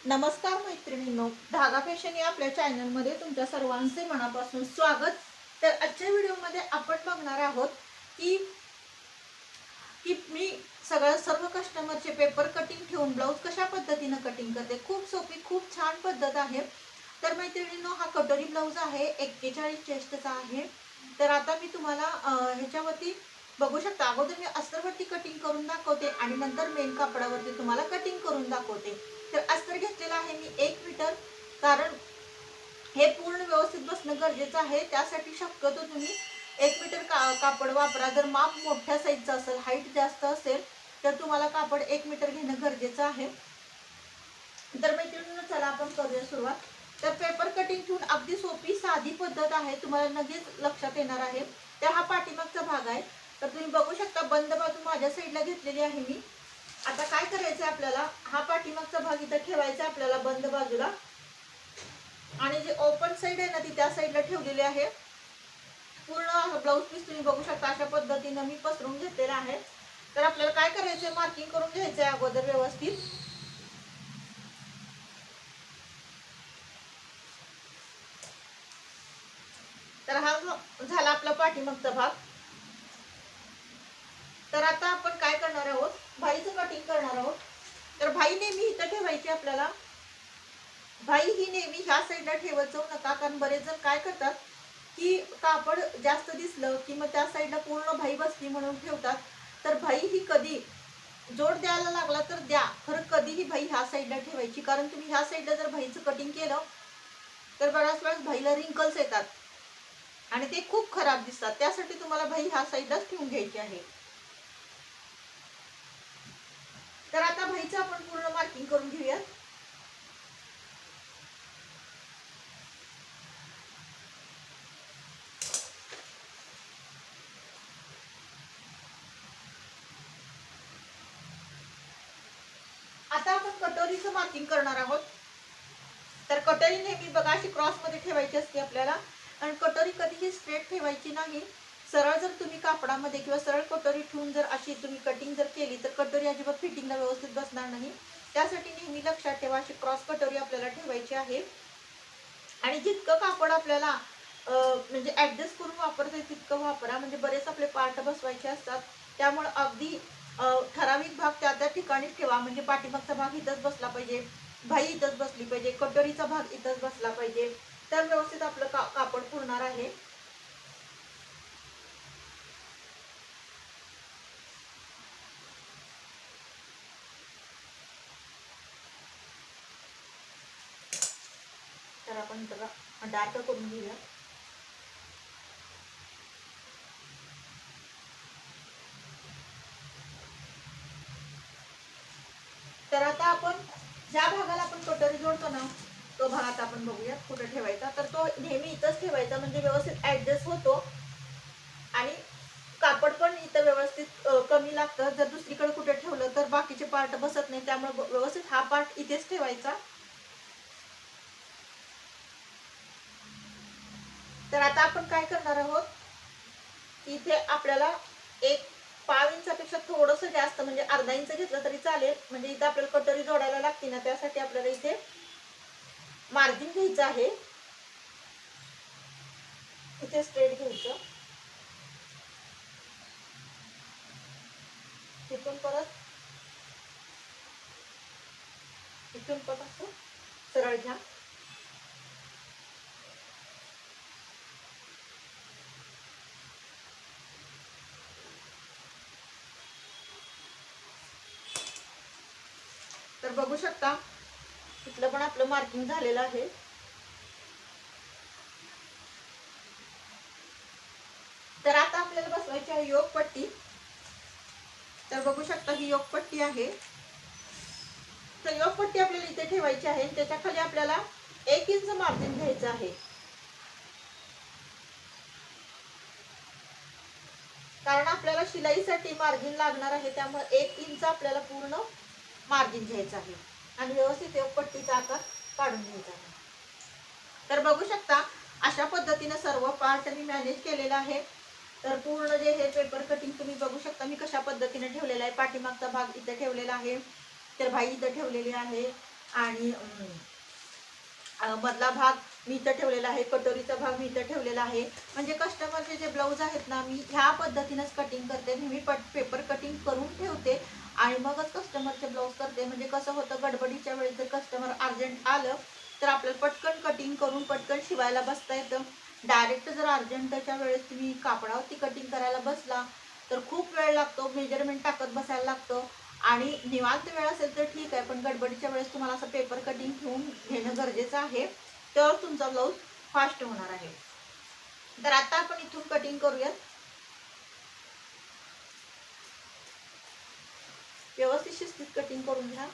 नमस्कार मैत्रिणींनो, धागा फॅशन या आपल्या चॅनलमध्ये तुमच्या सर्वांचे मनापासून स्वागत. तर आजच्या व्हिडिओमध्ये आपण बघणार आहोत की की मी सर्व कस्टमरचे पेपर कटिंग ठेवून ब्लाऊज कशा पद्धतीने कटिंग करते. खूप सोपी, खूप छान पद्धत आहे. तर मैत्रिणींनो, हा कटोरी ब्लाऊज आहे, 41 चेस्टचा आहे. तर आता मी तुम्हाला ह्याच्यावरती बघू शकता. अगोदर मी अस्तरवरती कटिंग करून दाखवते आणि नंतर मेन कापडावरती तुम्हाला कटिंग करून दाखवते. तर अस्तर घेतलेला आहे मी 1 मीटर, कारण हे पूर्ण व्यवस्थित बसणं गरजेचं आहे. त्यासाठी शक्यतो तुम्ही 1 मीटर कापड वापरा. जर माप मोठ्या साईजचं असेल, हाईट जास्त असेल, तर तुम्हाला कापड 1 मीटर घेणं गरजेचं आहे. तर मैत्रिणींनो, चला आपण करूया सुरुवात. तर पेपर कटिंग ठेवून अगदी सोपी साधी पद्धत आहे, तुम्हाला लगेच लक्षात येणार आहे. तर हा पाठीमागचा भाग आहे. तर तुम्ही बघू शकता, बंद बाजू माझ्या साईडला घेतलेली आहे मी. आता काय करायचं आपल्याला, हा पाठीमागचा भाग इथं ठेवायचा आपल्याला बंद बाजूला, आणि जे ओपन साईड आहे ना, ती त्या साईडला ठेवलेली आहे. पूर्ण ब्लाऊज पीस तुम्ही बघू शकता अशा पद्धतीने मी पसरून घेतलेला आहे. तर आपल्याला काय करायचंय, मार्किंग करून घ्यायचंय अगोदर व्यवस्थित. तर हा झाला आपला पाठीमागचा भाग. तर आता आपण काय करणार आहोत, भाईचं कटिंग करणार आहोत. तर भाई नेहमी इथं ठेवायची आपल्याला. भाई ही नेहमी ह्या साईडला ठेवत जाऊ नका, कारण बरेच जण काय करतात की कापड जास्त दिसलं की मग त्या साईडला पूर्ण भाई बसली म्हणून ठेवतात. तर भाई ही कधी जोड द्यायला लागला तर द्या, खरं कधीही भाई ह्या साईडला ठेवायची. कारण तुम्ही ह्या साईडला जर भाईचं कटिंग केलं तर बऱ्याच वेळेस भाईला रिंकल्स येतात आणि ते खूप खराब दिसतात. त्यासाठी तुम्हाला भाई ह्या साईडलाच ठेवून घ्यायची आहे. तर आता भाईचं आपण पूर्ण मार्किंग करून घेऊया. आता आपण कटोरीचं मार्किंग करणार आहोत. तर कटोरी नेहमी बघा अशी क्रॉस मध्ये ठेवायची असते आपल्याला, आणि कटोरी कधीही स्ट्रेट ठेवायची नाही. सरळ जर तुम्ही कापडामध्ये किंवा सरळ कटोरी ठेवून जर अशी तुम्ही कटिंग जर केली तर कटोरी अजिबात फिटिंगला व्यवस्थित बसणार नाही. त्यासाठी नेहमी लक्षात ठेवा, अशी क्रॉस कटोरी आपल्याला ठेवायची आहे. आणि जितकं कापड आपल्याला म्हणजे ऍडजस्ट करून वापरता येईल तितकं वापरा. म्हणजे बरेच आपले पार्ट बसवायचे असतात, त्यामुळे अगदी ठराविक भाग त्या त्या ठिकाणीच ठेवा. म्हणजे पाठीमागचा भाग इथंच बसला पाहिजे, भाई इथंच बसली पाहिजे, कटोरीचा भाग इथंच बसला पाहिजे. तर व्यवस्थित आपलं कापड पुरणार आहे. तर आपण डार्क करून घेऊया. तर आता आपण ज्या भागाला आपण कटोरी जोडतो ना, तो भाग आता आपण बघूया कुठे ठेवायचा. तर तो नेहमी इथंच ठेवायचा, म्हणजे व्यवस्थित ऍडजस्ट होतो आणि कापड पण इथं व्यवस्थित कमी लागतं. जर दुसरीकडे कुठे ठेवलं तर बाकीचे पार्ट बसत नाही, त्यामुळे व्यवस्थित हा पार्ट इथेच ठेवायचा. तर आता आपण काय करणार आहोत, इथे आपल्याला एक पाव इंचापेक्षा थोडंसं जास्त, म्हणजे अर्धा इंच घेतलं तरी चालेल. म्हणजे इथे आपल्याला कटोरी जोडायला लागते ना, त्यासाठी आपल्याला इथे मार्जिन घ्यायचं आहे. इथे स्ट्रेट घ्यायचं, तिथून परत इथून पण असं सरळ घ्या. तर बघू शकता, इथलं पण आपलं मार्किंग झालेलं आहे. तर आता आपल्याला बसवायची आहे योग पट्टी. तर बघू शकता ही योग पट्टी आहे. तर योग पट्टी आपल्याला इथे ठेवायची आहे. त्याच्या खाली आपल्याला 1 इंच मार्जिन घ्यायचं आहे, कारण आपल्याला शिलाईसाठी मार्जिन लागणार आहे. त्यामुळे 1 इंच आपल्याला पूर्ण मार्जिन घ्यायचं आहे आणि व्यवस्थित योग पट्टीचा आकार काढून घ्यायचा आहे. तर बघू शकता, अशा पद्धतीने सर्व पार्ट मी मॅनेज केलेला आहे. तर पूर्ण जे हे पेपर कटिंग तुम्ही बघू शकता मी कशा पद्धतीने ठेवलेला आहे. पाठीमागचा भाग इथे ठेवलेला आहे, तर भाई इथं ठेवलेली आहे, आणि मधला भाग मी इथं ठेवलेला आहे, कटोरीचा भाग मी इथं ठेवलेला आहे. म्हणजे कस्टमरचे जे ब्लाऊज आहेत ना, मी ह्या पद्धतीनंच कटिंग करते. मी पेपर कटिंग करून ठेवते आणि मगच कस्टमरचे ब्लाऊज करते. म्हणजे कसं होतं, गडबडीच्या वेळेस जर कस्टमर अर्जंट आलं तर आपल्याला पटकन कटिंग करून पटकन शिवायला बसता येतं. डायरेक्ट जर अर्जंटच्या वेळेस तुम्ही कापडावरती कटिंग करायला बसला तर खूप वेळ लागतो, मेजरमेंट टाकत बसायला लागतं. आणि निवांत वेळ असेल तर ठीक आहे, पण गडबडीच्या वेळेस तुम्हाला असं पेपर कटिंग ठेवून घेणं गरजेचं आहे, तर तुमचा ब्लाऊज फास्ट होणार आहे. तर आता आपण इथून कटिंग करूयात. व्यवस्थित शिस्तीत कटिंग करून घ्या.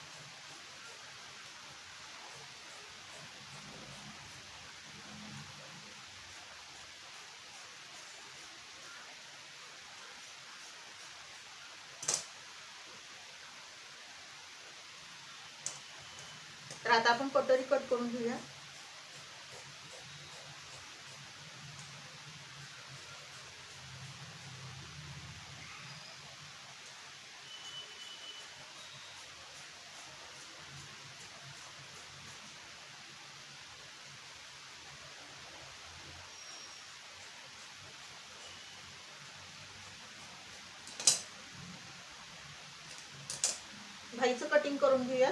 तर आता आपण कटोरी कट करून घेऊया. भाईचं कटिंग करून घेऊया.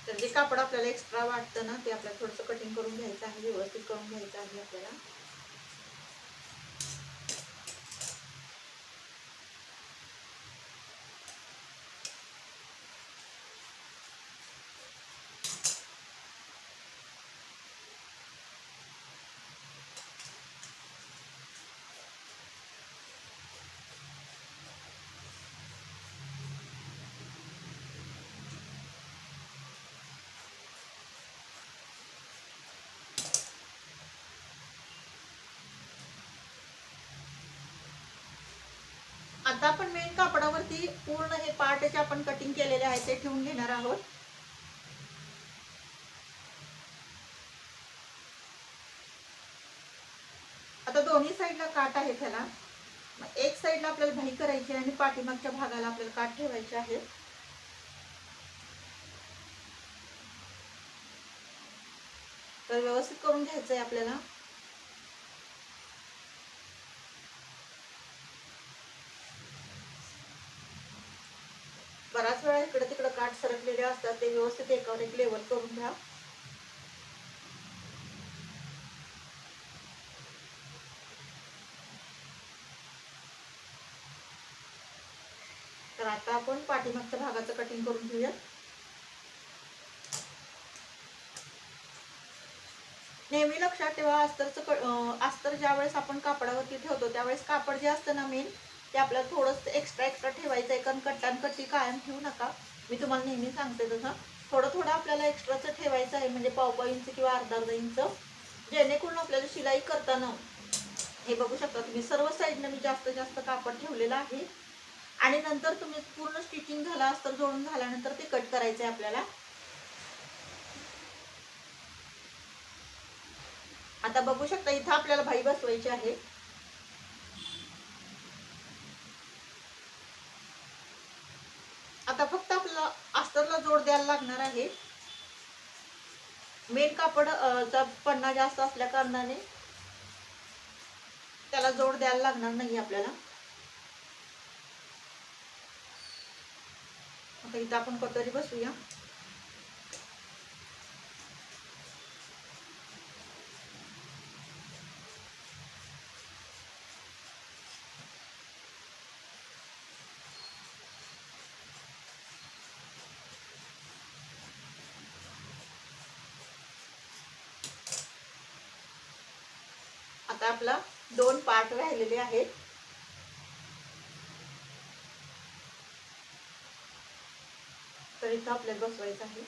तर जे कापड आपल्याला एक्स्ट्रा वाटतं ना, ते आपल्याला थोडंसं कटिंग करून घ्यायचं आहे, व्यवस्थित करून घ्यायचं आहे आपल्याला. आता आपण मेन कापडावरती पूर्ण हे पार्ट जे आपण कटिंग केलेले आहे ते ठेवून घेणार आहोत. आता दोन्ही साईडला काट आहे त्याला. एक साईडला आपल्याला भाई करायची आणि पाठीमागच्या भागाला आपल्याला काट ठेवायचे आहे. तर व्यवस्थित करून घ्यायचंय आपल्याला. बराच वेळा इकडे तिकडे काट सरकलेले असतात, ते व्यवस्थित एकावर एक लेवल करून घ्या. तर आता आपण पाठीमागच्या भागाचं कटिंग करून घेऊया. नेहमी लक्षात ठेवा, अस्तर ज्या वेळेस आपण कापडावरती ठेवतो त्यावेळेस कापड जे असतं ना मेन, ते आपल्याला थोडंसं एक्स्ट्रा ठेवायचं आहे. कारण कट्टी कायम ठेवू नका. मी तुम्हाला नेहमी सांगते तसं थोडं थोडं आपल्याला एक्स्ट्राचं ठेवायचं आहे, म्हणजे पाव इंच किंवा अर्धा इंच, जेणेकरून आपल्याला शिलाई करताना हे बघू शकता तुम्ही, सर्व साईडनं मी जास्त कापड ठेवलेलं आहे. आणि नंतर तुम्ही पूर्ण स्टिचिंग झाला, अस्तर जोडून झाल्यानंतर ते कट करायचं आहे आपल्याला. आता बघू शकता इथं आपल्याला भाई बसवायची आहे. आता फक्त आपल्याला अस्तरला जोड द्यायला लागणार आहे. मेन कापड चा पन्ना जास्त असल्या कारणाने त्याला जोड द्यायला लागणार नाही आपल्याला. आता इथं आपण कटोरी बसूया. आता आपला 2 पार्ट राहिलेले आहेत. तर इथं आपल्याला बसवायचं आहे.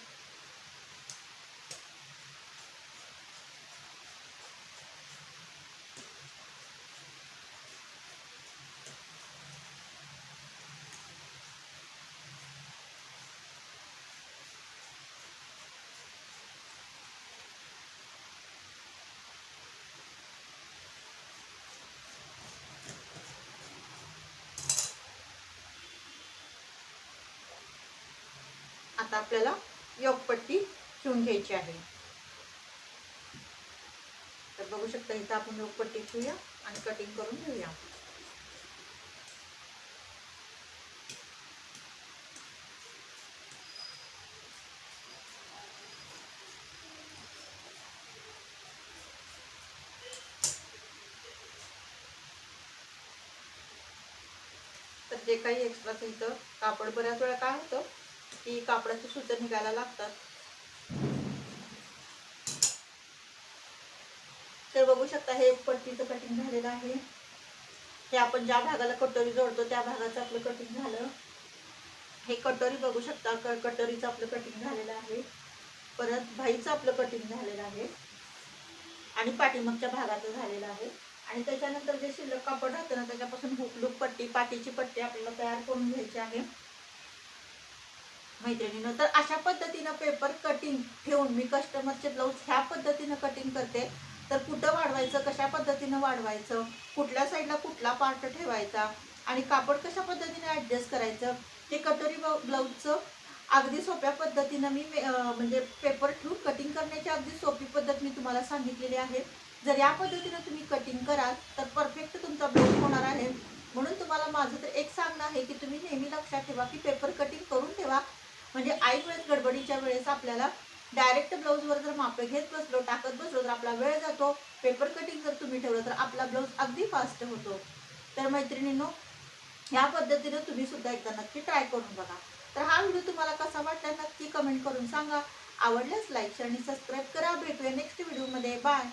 आता आपल्याला योगपट्टी शिवून घ्यायची आहे. तर बघू शकता इथं आपण योगपट्टी शिवूया आणि कटिंग करून घेऊया. तर जे काही एक्स्ट्राच इथं कापड, बऱ्याच वेळा काय होतं की कापडाची सूतं निघायला लागतात. तर बघू शकता हे पट्टीचं कटिंग झालेलं आहे. हे आपण ज्या भागाला कटोरी जोडतो त्या भागाचं आपलं कटिंग झालं. हे कटोरी बघू शकता, कटोरीचं आपलं कटिंग झालेलं आहे. परत भाईचं आपलं कटिंग झालेलं आहे आणि पाठीमागच्या भागाचं झालेलं आहे. आणि त्याच्यानंतर जे शिल्लक कापड राहतं ना त्याच्यापासून हुकलूक पट्टी, पाठीची पट्टी आपल्याला तयार करून घ्यायची आहे मैत्रिणीनं. तर अशा पद्धतीनं पेपर कटिंग ठेवून मी कस्टमरचे ब्लाऊज ह्या पद्धतीनं कटिंग करते. तर कुठं वाढवायचं, कशा पद्धतीनं वाढवायचं, कुठल्या साईडला कुठला पार्ट ठेवायचा आणि कापड कशा पद्धतीने ॲडजस्ट करायचं, हे कटोरी ब्लाऊजचं अगदी सोप्या पद्धतीनं मी म्हणजे पेपर ठेवून कटिंग करण्याची अगदी सोपी पद्धत मी तुम्हाला सांगितलेली आहे. जर या पद्धतीनं तुम्ही कटिंग कराल तर परफेक्ट तुमचा ब्लाऊज होणार आहे. म्हणून तुम्हाला माझं तर एक सांगणं आहे की तुम्ही नेहमी लक्षात ठेवा की पेपर कटिंग करून ठेवा. म्हणजे ऐन वेळेस गडबडीच्या वेळेस आपल्याला डायरेक्ट ब्लाऊजवर जर मापे घेत बसलो, टाकत बसलो तर आपला वेळ जातो. पेपर कटिंग जर तुम्ही ठेवलं तर आपला ब्लाऊज अगदी फास्ट होतो. तर मैत्रिणींनो, ह्या पद्धतीने तुम्ही सुद्धा एकदा नक्की ट्राय करून बघा. तर हा व्हिडिओ तुम्हाला कसा वाटला नक्की कमेंट करून सांगा. आवडल्यास लाईक आणि सबस्क्राईब करा. भेटूया नेक्स्ट व्हिडिओमध्ये. बाय.